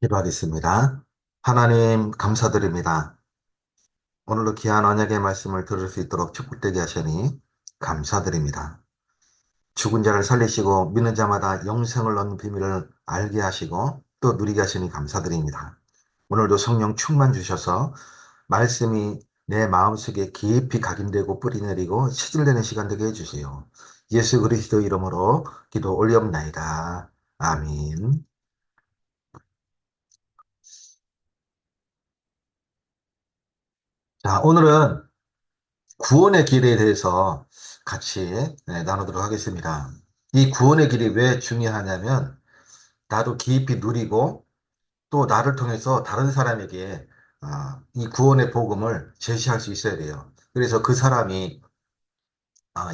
기도하겠습니다. 하나님 감사드립니다. 오늘도 귀한 언약의 말씀을 들을 수 있도록 축복되게 하시니 감사드립니다. 죽은 자를 살리시고 믿는 자마다 영생을 얻는 비밀을 알게 하시고 또 누리게 하시니 감사드립니다. 오늘도 성령 충만 주셔서 말씀이 내 마음속에 깊이 각인되고 뿌리내리고 시들되는 시간 되게 해주세요. 예수 그리스도 이름으로 기도 올리옵나이다. 아멘. 자, 오늘은 구원의 길에 대해서 같이 나누도록 하겠습니다. 이 구원의 길이 왜 중요하냐면 나도 깊이 누리고 또 나를 통해서 다른 사람에게 이 구원의 복음을 제시할 수 있어야 돼요. 그래서 그 사람이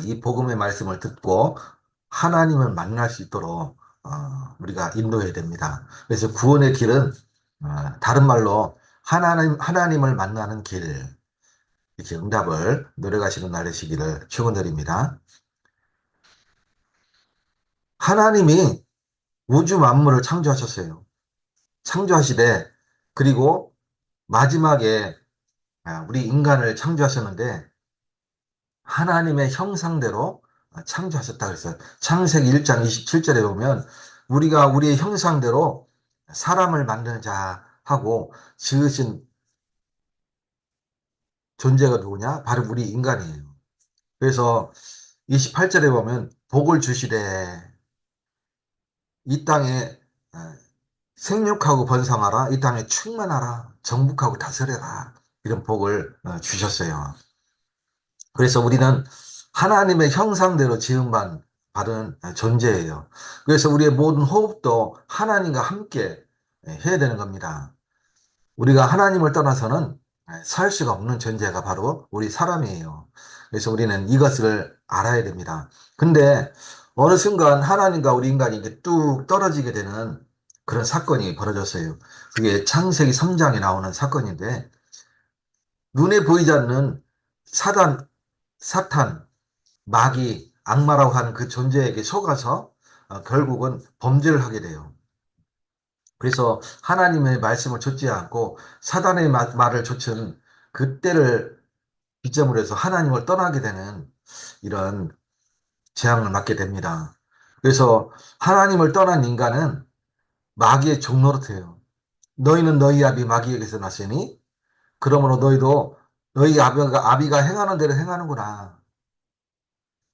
이 복음의 말씀을 듣고 하나님을 만날 수 있도록 우리가 인도해야 됩니다. 그래서 구원의 길은 다른 말로 하나님을 만나는 길, 이렇게 응답을 노래가시는 날 되시기를 축원드립니다. 하나님이 우주 만물을 창조하셨어요. 창조하시되 그리고 마지막에 우리 인간을 창조하셨는데 하나님의 형상대로 창조하셨다 그랬어요. 창세기 1장 27절에 보면 우리가 우리의 형상대로 사람을 만드자 하고 지으신 존재가 누구냐? 바로 우리 인간이에요. 그래서 28절에 보면 복을 주시되 이 땅에 생육하고 번성하라. 이 땅에 충만하라. 정복하고 다스려라. 이런 복을 주셨어요. 그래서 우리는 하나님의 형상대로 지음만 받은 존재예요. 그래서 우리의 모든 호흡도 하나님과 함께 해야 되는 겁니다. 우리가 하나님을 떠나서는 살 수가 없는 존재가 바로 우리 사람이에요. 그래서 우리는 이것을 알아야 됩니다. 근데 어느 순간 하나님과 우리 인간이 이제 뚝 떨어지게 되는 그런 사건이 벌어졌어요. 그게 창세기 3장에 나오는 사건인데 눈에 보이지 않는 사단, 사탄, 마귀, 악마라고 하는 그 존재에게 속아서 결국은 범죄를 하게 돼요. 그래서 하나님의 말씀을 듣지 않고 사단의 말을 좇은 그때를 기점으로 해서 하나님을 떠나게 되는 이런 재앙을 맞게 됩니다. 그래서 하나님을 떠난 인간은 마귀의 종노릇해요. 너희는 너희 아비 마귀에게서 났으니 그러므로 너희도 너희 아비가 행하는 대로 행하는구나.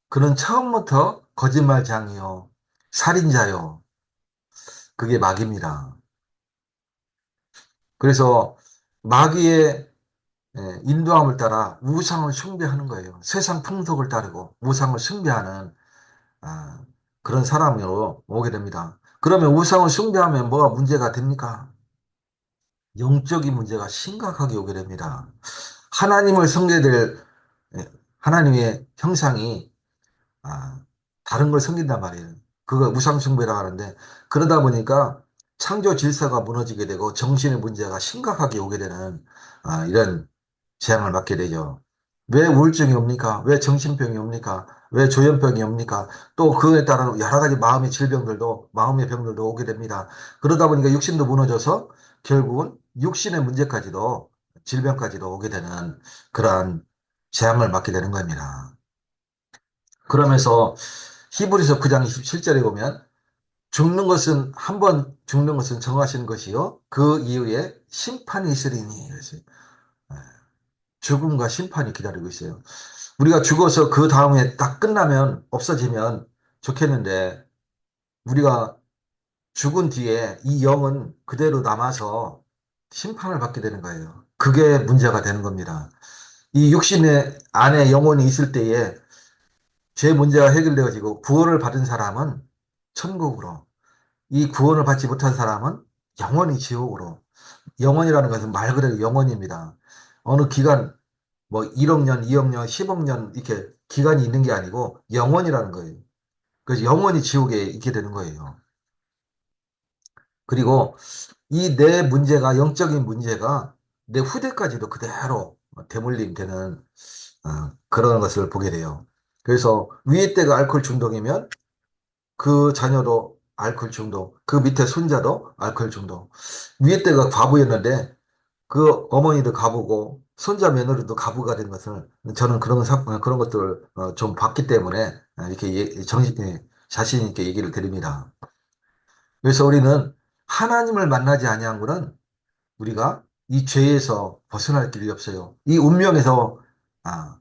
그는 처음부터 거짓말장이요, 살인자요. 그게 마귀입니다. 그래서 마귀의 인도함을 따라 우상을 숭배하는 거예요. 세상 풍속을 따르고 우상을 숭배하는 아, 그런 사람으로 오게 됩니다. 그러면 우상을 숭배하면 뭐가 문제가 됩니까? 영적인 문제가 심각하게 오게 됩니다. 하나님을 섬겨야 될 하나님의 형상이 아, 다른 걸 섬긴단 말이에요. 그걸 우상숭배라고 하는데 그러다 보니까 창조 질서가 무너지게 되고 정신의 문제가 심각하게 오게 되는 이런 재앙을 맞게 되죠. 왜 우울증이 옵니까? 왜 정신병이 옵니까? 왜 조현병이 옵니까? 또 그에 따른 여러 가지 마음의 병들도 오게 됩니다. 그러다 보니까 육신도 무너져서 결국은 육신의 문제까지도 질병까지도 오게 되는 그러한 재앙을 맞게 되는 겁니다. 그러면서 히브리서 9장 27절에 보면 죽는 것은 한 번 죽는 것은 정하시는 것이요 그 이후에 심판이 있으리니 그랬어요. 죽음과 심판이 기다리고 있어요. 우리가 죽어서 그 다음에 딱 끝나면 없어지면 좋겠는데 우리가 죽은 뒤에 이 영은 그대로 남아서 심판을 받게 되는 거예요. 그게 문제가 되는 겁니다. 이 육신의 안에 영혼이 있을 때에 죄 문제가 해결되어지고 구원을 받은 사람은 천국으로, 이 구원을 받지 못한 사람은 영원히 지옥으로. 영원이라는 것은 말 그대로 영원입니다. 어느 기간, 뭐 1억 년, 2억 년, 10억 년 이렇게 기간이 있는 게 아니고 영원이라는 거예요. 그래서 영원히 지옥에 있게 되는 거예요. 그리고 이 내 문제가, 영적인 문제가 내 후대까지도 그대로 대물림 되는 그런 것을 보게 돼요. 그래서 위에 때가 알코올 중독이면 그 자녀도 알코올 중독. 그 밑에 손자도 알코올 중독. 위에 때가 과부였는데 그 어머니도 과부고 손자 며느리도 과부가 된 것을 저는 그런 것들을 좀 봤기 때문에 이렇게 자신 있게 얘기를 드립니다. 그래서 우리는 하나님을 만나지 아니한 것은 우리가 이 죄에서 벗어날 길이 없어요. 이 운명에서 아,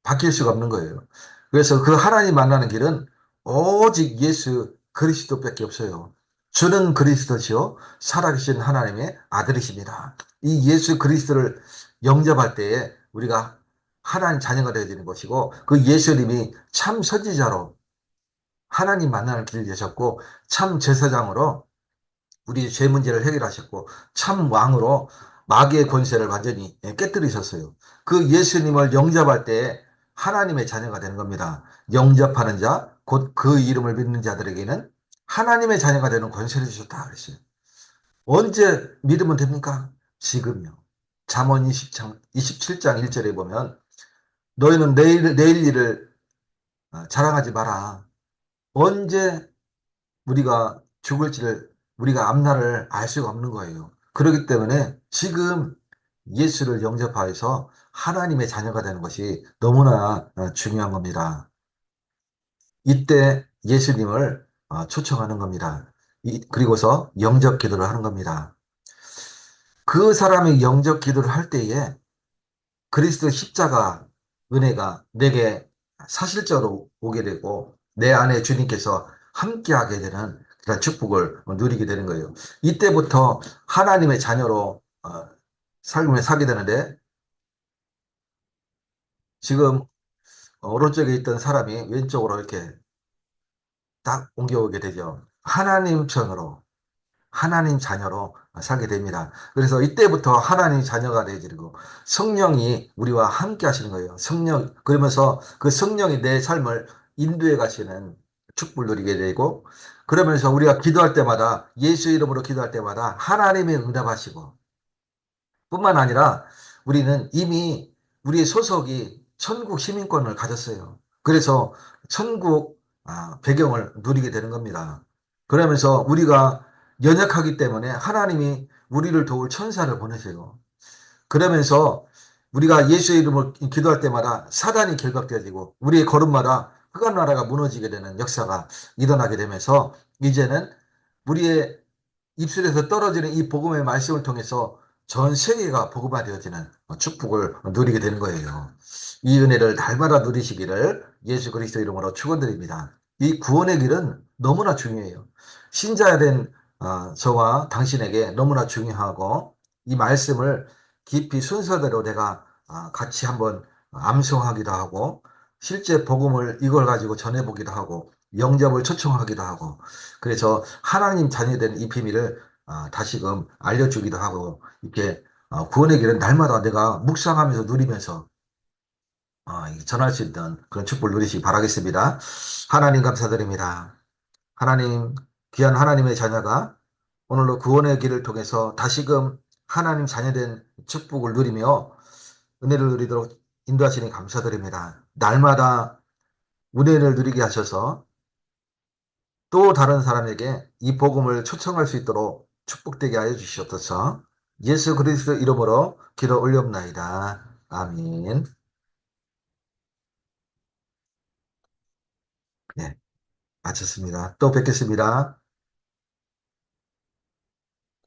바뀔 수가 없는 거예요. 그래서 그 하나님 만나는 길은 오직 예수 그리스도밖에 없어요. 주는 그리스도시요 살아계신 하나님의 아들이십니다. 이 예수 그리스도를 영접할 때에 우리가 하나님 자녀가 되어지는 것이고 그 예수님이 참 선지자로 하나님 만나는 길을 여셨고 참 제사장으로 우리 죄 문제를 해결하셨고 참 왕으로 마귀의 권세를 완전히 깨뜨리셨어요. 그 예수님을 영접할 때 하나님의 자녀가 되는 겁니다. 영접하는 자, 곧 그 이름을 믿는 자들에게는 하나님의 자녀가 되는 권세를 주셨다 그랬어요. 언제 믿으면 됩니까? 지금요. 잠언 27장 1절에 보면 너희는 내일 일을 자랑하지 마라. 언제 우리가 죽을지를 우리가 앞날을 알 수가 없는 거예요. 그렇기 때문에 지금 예수를 영접하여서 하나님의 자녀가 되는 것이 너무나 중요한 겁니다. 이때 예수님을 초청하는 겁니다. 그리고서 영접 기도를 하는 겁니다. 그 사람이 영접 기도를 할 때에 그리스도 십자가 은혜가 내게 사실적으로 오게 되고 내 안에 주님께서 함께하게 되는 그런 축복을 누리게 되는 거예요. 이때부터 하나님의 자녀로 삶을 사게 되는데 지금 오른쪽에 있던 사람이 왼쪽으로 이렇게 딱 옮겨오게 되죠. 하나님 편으로 하나님 자녀로 살게 됩니다. 그래서 이때부터 하나님 자녀가 되어지고 성령이 우리와 함께 하시는 거예요. 성령, 그러면서 그 성령이 내 삶을 인도해 가시는 축복을 누리게 되고 그러면서 우리가 기도할 때마다 예수 이름으로 기도할 때마다 하나님의 응답하시고 뿐만 아니라 우리는 이미 우리의 소속이 천국 시민권을 가졌어요. 그래서 천국 배경을 누리게 되는 겁니다. 그러면서 우리가 연약하기 때문에 하나님이 우리를 도울 천사를 보내세요. 그러면서 우리가 예수의 이름을 기도할 때마다 사단이 결박되어지고 우리의 걸음마다 흑암 나라가 무너지게 되는 역사가 일어나게 되면서 이제는 우리의 입술에서 떨어지는 이 복음의 말씀을 통해서 전 세계가 복음화되어지는 축복을 누리게 되는 거예요. 이 은혜를 날마다 누리시기를 예수 그리스도 이름으로 축원드립니다. 이 구원의 길은 너무나 중요해요. 신자가 된 저와 당신에게 너무나 중요하고 이 말씀을 깊이 순서대로 내가 같이 한번 암송하기도 하고 실제 복음을 이걸 가지고 전해보기도 하고 영접을 초청하기도 하고 그래서 하나님 자녀된 이 비밀을 다시금 알려주기도 하고 이렇게 구원의 길은 날마다 내가 묵상하면서 누리면서 전할 수 있는 그런 축복을 누리시기 바라겠습니다. 하나님 감사드립니다. 하나님 귀한 하나님의 자녀가 오늘로 구원의 길을 통해서 다시금 하나님 자녀된 축복을 누리며 은혜를 누리도록 인도하시니 감사드립니다. 날마다 은혜를 누리게 하셔서 또 다른 사람에게 이 복음을 초청할 수 있도록 축복되게 하여 주시옵소서. 예수 그리스도 이름으로 기도 올려옵나이다. 아멘. 네, 마쳤습니다. 또 뵙겠습니다.